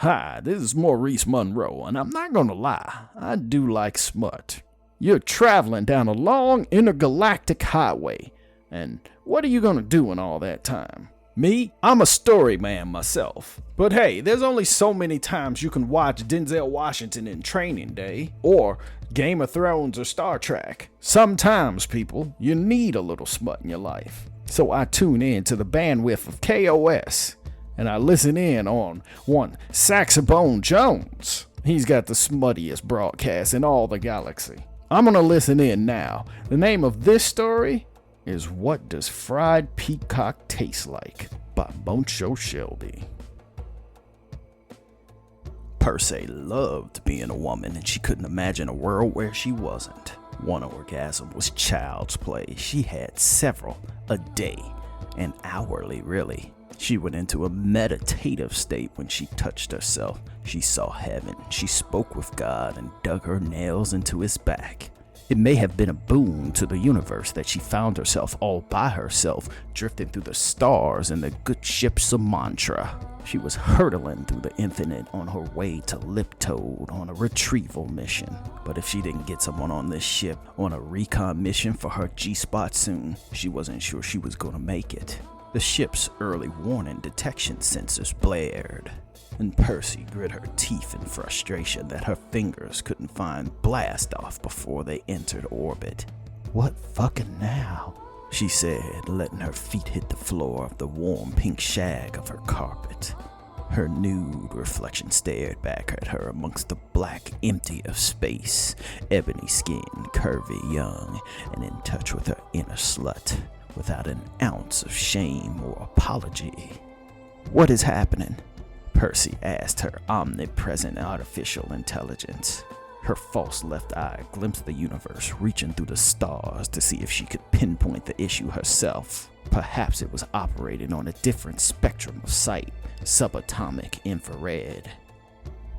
Hi, this is Maurice Monroe, and I'm not gonna lie, I do like smut. You're traveling down a long intergalactic highway, and what are you gonna do in all that time? Me? I'm a story man myself. But hey, there's only so many times you can watch Denzel Washington in Training Day, or Game of Thrones or Star Trek. Sometimes, people, you need a little smut in your life. So I tune in to the bandwidth of KOS, and I listen in on one Saxophone Jones. He's got the smuttiest broadcast in all the galaxy. I'm gonna listen in now. The name of this story is What Does Fried Peacock Taste Like? By Montsho Shelby. Persey loved being a woman, and she couldn't imagine a world where she wasn't. One orgasm was child's play. She had several a day, and hourly really. She went into a meditative state when she touched herself. She saw heaven, she spoke with God, and dug her nails into his back. It may have been a boon to the universe that she found herself all by herself, drifting through the stars in the good ships of Montsho. She was hurtling through the infinite on her way to Liptoad on a retrieval mission. But if she didn't get someone on this ship on a recon mission for her G-spot soon, she wasn't sure she was gonna make it. The ship's early warning detection sensors blared, and Persey grit her teeth in frustration that her fingers couldn't find blast off before they entered orbit. "What fucking now?" she said, letting her feet hit the floor of the warm pink shag of her carpet. Her nude reflection stared back at her amongst the black empty of space, ebony skin, curvy, young, and in touch with her inner slut, without an ounce of shame or apology. "What is happening?" Persey asked her omnipresent artificial intelligence. Her false left eye glimpsed the universe, reaching through the stars to see if she could pinpoint the issue herself. Perhaps it was operating on a different spectrum of sight, subatomic infrared.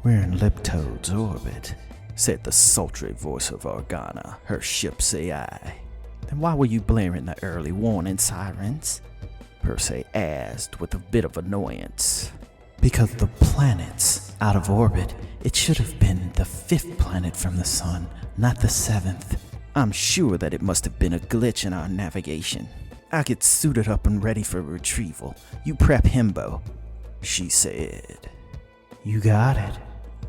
"We're in Liptoad's orbit," said the sultry voice of Organa, her ship's AI. "Then why were you blaring the early warning sirens?" Persey asked with a bit of annoyance. "Because the planet's out of orbit. It should have been the 5th planet from the sun, not the 7th. I'm sure that it must have been a glitch in our navigation. I'll get suited up and ready for retrieval. You prep himbo," she said. "You got it,"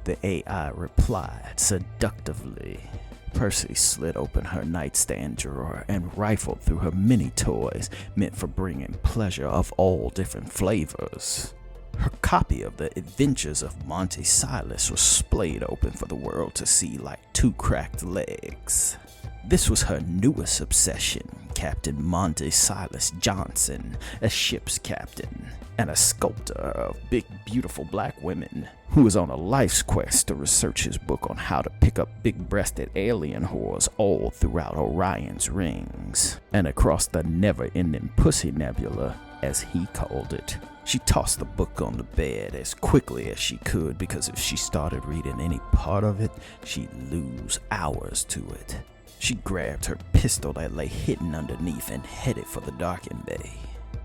the AI replied seductively. Persey slid open her nightstand drawer and rifled through her many toys meant for bringing pleasure of all different flavors. Her copy of the Adventures of Monty Silas was splayed open for the world to see like 2 cracked legs. This was her newest obsession, Captain Monty Silas Johnson, a ship's captain, and a sculptor of big, beautiful black women, who was on a life's quest to research his book on how to pick up big-breasted alien whores all throughout Orion's rings, and across the never-ending Pussy Nebula, as he called it. She tossed the book on the bed as quickly as she could, because if she started reading any part of it, she'd lose hours to it. She grabbed her pistol that lay hidden underneath and headed for the darkened bay.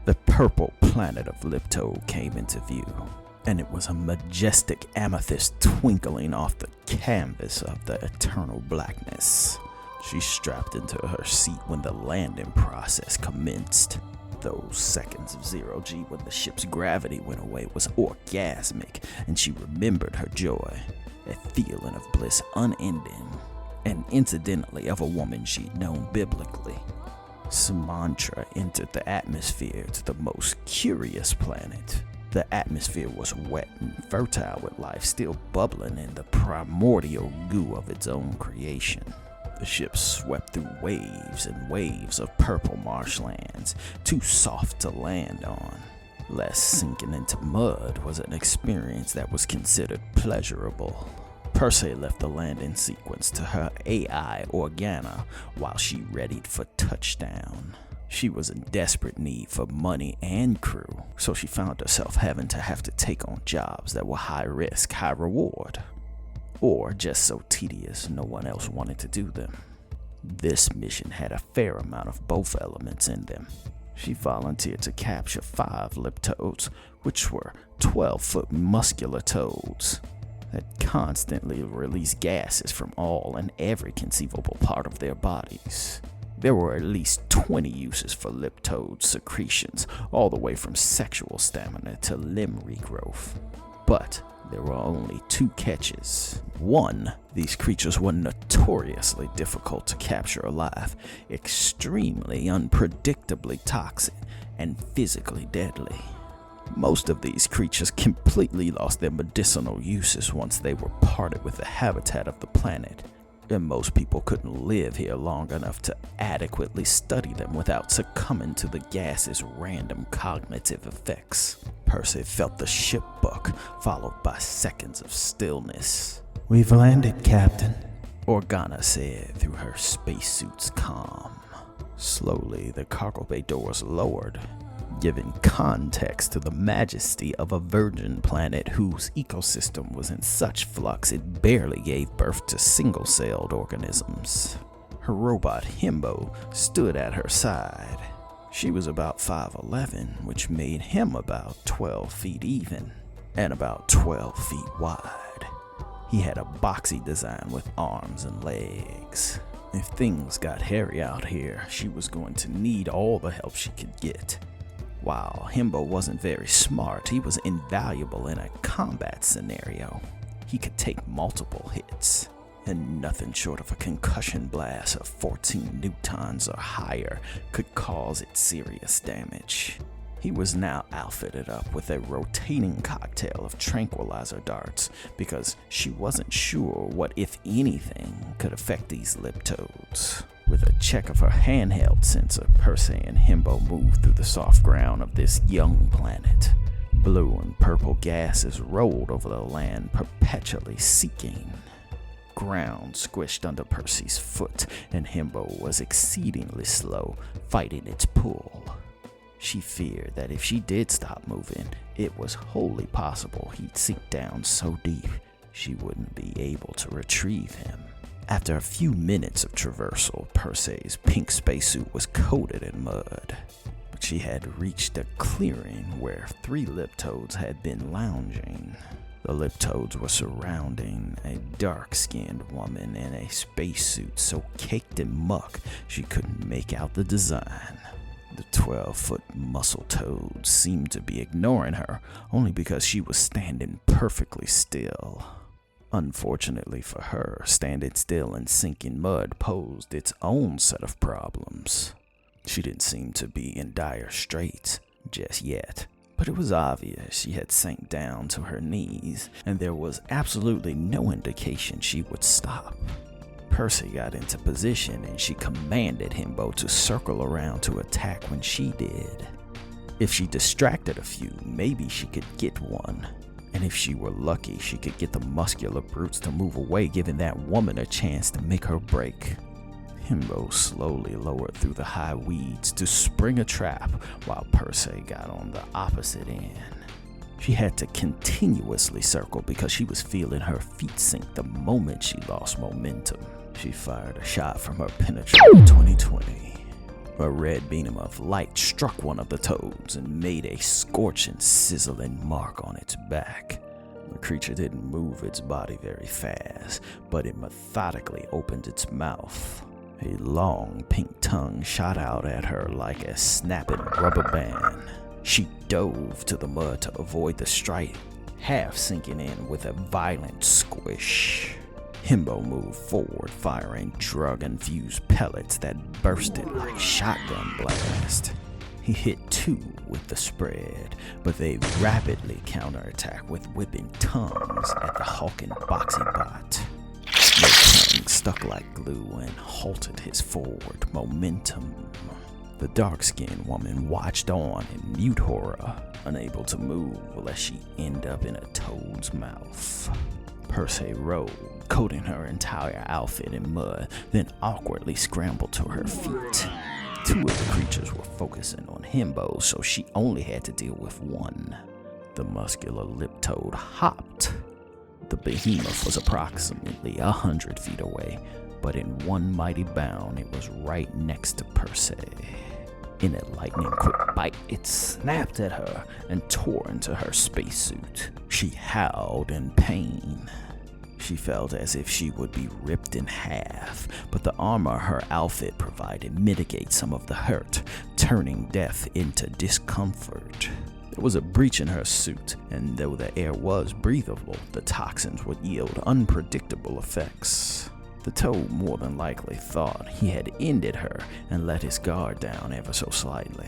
The purple planet of Liptoad came into view, and it was a majestic amethyst twinkling off the canvas of the eternal blackness. She strapped into her seat when the landing process commenced. Those seconds of 0G when the ship's gravity went away was orgasmic, and she remembered her joy, a feeling of bliss unending, and incidentally of a woman she'd known biblically. Sumatra entered the atmosphere to the most curious planet. The atmosphere was wet and fertile with life still bubbling in the primordial goo of its own creation. The ship swept through waves and waves of purple marshlands, too soft to land on. Less sinking into mud was an experience that was considered pleasurable. Persey left the landing sequence to her AI Organa while she readied for touchdown. She was in desperate need for money and crew, so she found herself having to take on jobs that were high risk, high reward, or just so tedious no one else wanted to do them. This mission had a fair amount of both elements in them. She volunteered to capture 5 Liptoads, which were 12-foot muscular toads that constantly release gases from all and every conceivable part of their bodies. There were at least 20 uses for lip toad secretions, all the way from sexual stamina to limb regrowth. But there were only 2 catches. 1, these creatures were notoriously difficult to capture alive, extremely unpredictably toxic, and physically deadly. Most of these creatures completely lost their medicinal uses once they were parted with the habitat of the planet, and most people couldn't live here long enough to adequately study them without succumbing to the gas's random cognitive effects. Persey felt the ship buck, followed by seconds of stillness. "We've landed, Captain," Organa said through her spacesuit's calm. Slowly, the cargo bay doors lowered, giving context to the majesty of a virgin planet whose ecosystem was in such flux it barely gave birth to single-celled organisms. Her robot Himbo stood at her side. She was about 5'11", which made him about 12 feet even, and about 12 feet wide. He had a boxy design with arms and legs. If things got hairy out here, she was going to need all the help she could get. While Himbo wasn't very smart, he was invaluable in a combat scenario. He could take multiple hits, and nothing short of a concussion blast of 14 newtons or higher could cause it serious damage. He was now outfitted up with a rotating cocktail of tranquilizer darts because she wasn't sure what, if anything, could affect these lip toads. With a check of her handheld sensor, Persey and Himbo moved through the soft ground of this young planet. Blue and purple gases rolled over the land, perpetually seeking. Ground squished under Persey's foot, and Himbo was exceedingly slow, fighting its pull. She feared that if she did stop moving, it was wholly possible he'd sink down so deep she wouldn't be able to retrieve him. After a few minutes of traversal, Persey's pink spacesuit was coated in mud. But she had reached a clearing where 3 lip toads had been lounging. The lip toads were surrounding a dark-skinned woman in a spacesuit so caked in muck she couldn't make out the design. The 12-foot muscle toads seemed to be ignoring her only because she was standing perfectly still. Unfortunately for her, standing still and sinking mud posed its own set of problems. She didn't seem to be in dire straits just yet, but it was obvious she had sank down to her knees, and there was absolutely no indication she would stop. Persey got into position and she commanded Himbo to circle around to attack when she did. If she distracted a few, maybe she could get one. And if she were lucky, she could get the muscular brutes to move away, giving that woman a chance to make her break. Himbo slowly lowered through the high weeds to spring a trap while Persey got on the opposite end. She had to continuously circle because she was feeling her feet sink the moment she lost momentum. She fired a shot from her penetrating 2020. A red beam of light struck one of the toads and made a scorching, sizzling mark on its back. The creature didn't move its body very fast, but it methodically opened its mouth. A long pink tongue shot out at her like a snapping rubber band. She dove to the mud to avoid the strike, half sinking in with a violent squish. Himbo moved forward, firing drug-infused pellets that bursted like shotgun blast. He hit 2 with the spread, but they rapidly counterattacked with whipping tongues at the hulking boxy bot. Their tongue stuck like glue and halted his forward momentum. The dark-skinned woman watched on in mute horror, unable to move lest she end up in a toad's mouth. Persey rolled, coating her entire outfit in mud, then awkwardly scrambled to her feet. 2 of the creatures were focusing on Himbo, so she only had to deal with one. The muscular lip toad hopped. The behemoth was approximately 100 feet away, but in one mighty bound it was right next to Persey. In a lightning-quick bite, it snapped at her and tore into her spacesuit. She howled in pain. She felt as if she would be ripped in half, but the armor her outfit provided mitigated some of the hurt, turning death into discomfort. There was a breach in her suit, and though the air was breathable, the toxins would yield unpredictable effects. The toad more than likely thought he had ended her and let his guard down ever so slightly.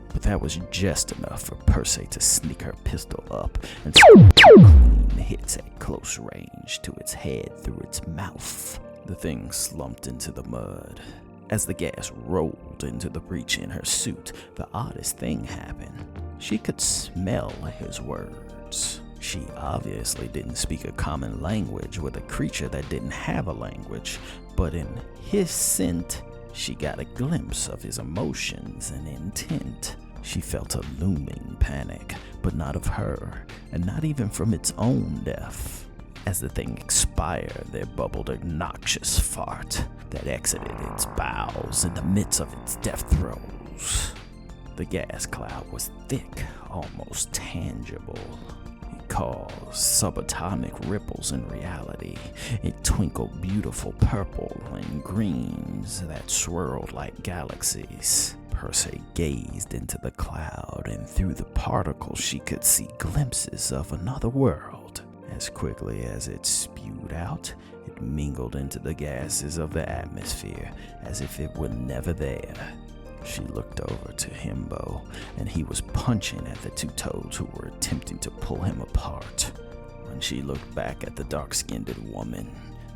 But that was just enough for Persey to sneak her pistol up and clean hits at close range to its head through its mouth. The thing slumped into the mud. As the gas rolled into the breach in her suit, the oddest thing happened. She could smell his words. She obviously didn't speak a common language with a creature that didn't have a language, but in his scent, she got a glimpse of his emotions and intent. She felt a looming panic, but not of her, and not even from its own death. As the thing expired, there bubbled a noxious fart that exited its bowels in the midst of its death throes. The gas cloud was thick, almost tangible. It caused subatomic ripples in reality. It twinkled beautiful purple and greens that swirled like galaxies. Persey gazed into the cloud, and through the particles she could see glimpses of another world. As quickly as it spewed out, it mingled into the gases of the atmosphere as if it were never there. She looked over to Himbo, and he was punching at the two toads who were attempting to pull him apart. When she looked back at the dark-skinned woman,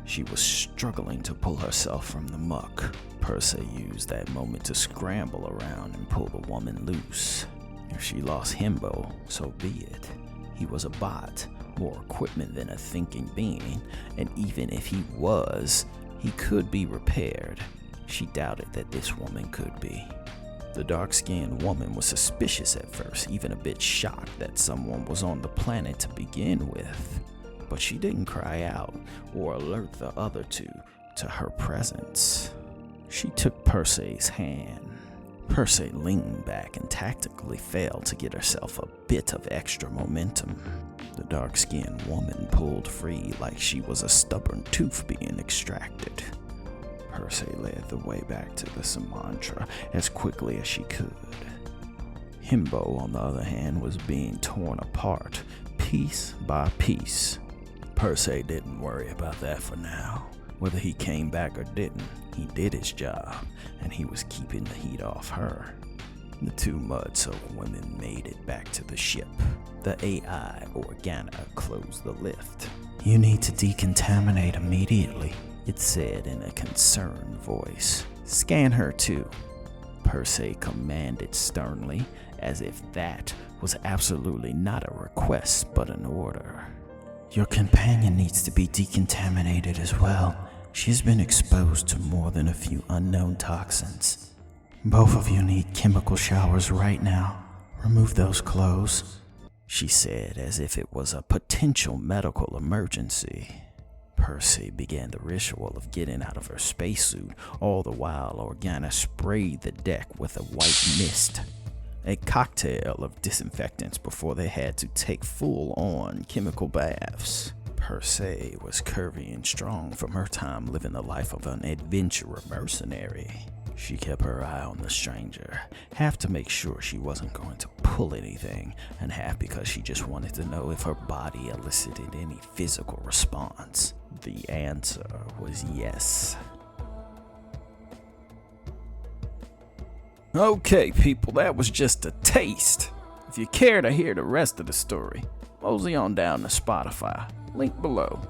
she was struggling to pull herself from the muck. Persey used that moment to scramble around and pull the woman loose. If she lost Himbo, so be it. He was a bot, more equipment than a thinking being, and even if he was, he could be repaired. She doubted that this woman could be. The dark-skinned woman was suspicious at first, even a bit shocked that someone was on the planet to begin with. But she didn't cry out or alert the other two to her presence. She took Persey's hand. Persey leaned back and tactically failed to get herself a bit of extra momentum. The dark-skinned woman pulled free like she was a stubborn tooth being extracted. Persey led the way back to the Sumatra as quickly as she could. Himbo, on the other hand, was being torn apart, piece by piece. Persey didn't worry about that for now. Whether he came back or didn't, he did his job, and he was keeping the heat off her. The two mud-soaked women made it back to the ship. The AI Organa closed the lift. You need to decontaminate immediately, it said in a concerned voice. Scan her too, Persey commanded sternly, as if that was absolutely not a request but an order. Your companion needs to be decontaminated as well. She's been exposed to more than a few unknown toxins. Both of you need chemical showers right now. Remove those clothes, she said, as if it was a potential medical emergency. Persey began the ritual of getting out of her spacesuit, all the while Organa sprayed the deck with a white mist. A cocktail of disinfectants before they had to take full-on chemical baths. Persey was curvy and strong from her time living the life of an adventurer mercenary. She kept her eye on the stranger, half to make sure she wasn't going to pull anything, and half because she just wanted to know if her body elicited any physical response. The answer was yes. Okay, people, that was just a taste. If you care to hear the rest of the story, mosey on down to Spotify, link below.